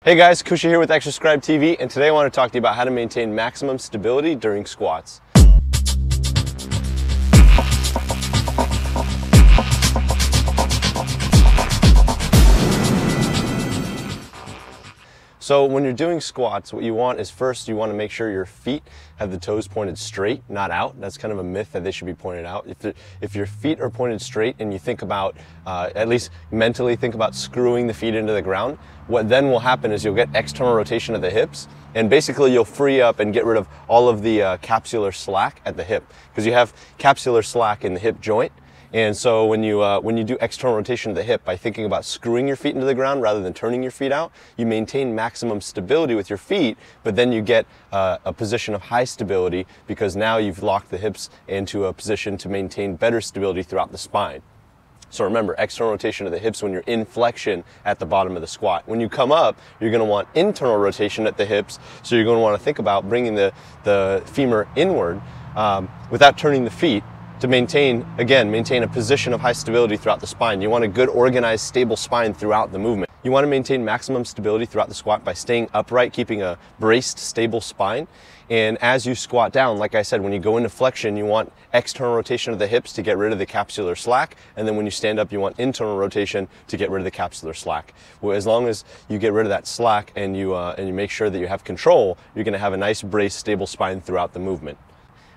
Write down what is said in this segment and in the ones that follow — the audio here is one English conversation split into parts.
Hey guys, Kusha here with Exerscribe TV, and today I want to talk to you about how to maintain maximum stability during squats. So when you're doing squats, what you want is first you want to make sure your feet have the toes pointed straight, not out. That's kind of a myth that they should be pointed out. If your feet are pointed straight and you think about, at least mentally think about screwing the feet into the ground, what then will happen is you'll get external rotation of the hips, and basically you'll free up and get rid of all of the capsular slack at the hip, because you have capsular slack in the hip joint. And so when you do external rotation of the hip by thinking about screwing your feet into the ground rather than turning your feet out, you maintain maximum stability with your feet, but then you get a position of high stability because now you've locked the hips into a position to maintain better stability throughout the spine. So remember, external rotation of the hips when you're in flexion at the bottom of the squat. When you come up, you're going to want internal rotation at the hips, so you're going to want to think about bringing the femur inward without turning the feet, to maintain a position of high stability throughout the spine. You want a good, organized, stable spine throughout the movement. You want to maintain maximum stability throughout the squat by staying upright, keeping a braced, stable spine. And as you squat down, like I said, when you go into flexion, you want external rotation of the hips to get rid of the capsular slack. And then when you stand up, you want internal rotation to get rid of the capsular slack. Well, as long as you get rid of that slack and you make sure that you have control, you're going to have a nice, braced, stable spine throughout the movement.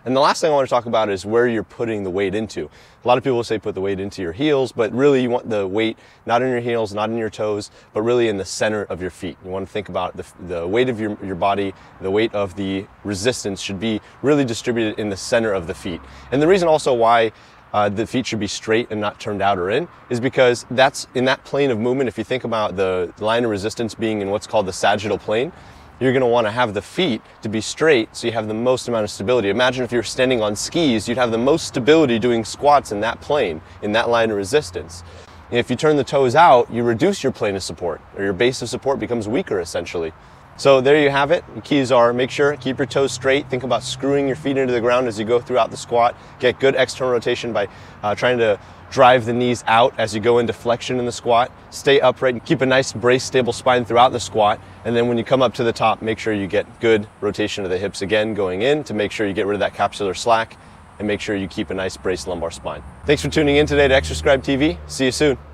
And the last thing I want to talk about is where you're putting the weight into. A lot of people say put the weight into your heels, but really you want the weight not in your heels, not in your toes, but really in the center of your feet. You want to think about the weight of your body, the weight of the resistance should be really distributed in the center of the feet. And the reason also why the feet should be straight and not turned out or in is because that's in that plane of movement. If you think about the line of resistance being in what's called the sagittal plane, you're going to want to have the feet to be straight so you have the most amount of stability. Imagine if you're standing on skis, you'd have the most stability doing squats in that plane, in that line of resistance. And if you turn the toes out, you reduce your plane of support, or your base of support becomes weaker essentially. So there you have it. The keys are make sure, keep your toes straight, think about screwing your feet into the ground as you go throughout the squat, get good external rotation by trying to drive the knees out as you go into flexion in the squat, stay upright and keep a nice braced, stable spine throughout the squat, and then when you come up to the top, make sure you get good rotation of the hips again going in to make sure you get rid of that capsular slack and make sure you keep a nice braced lumbar spine. Thanks for tuning in today to Exerscribe TV. See you soon.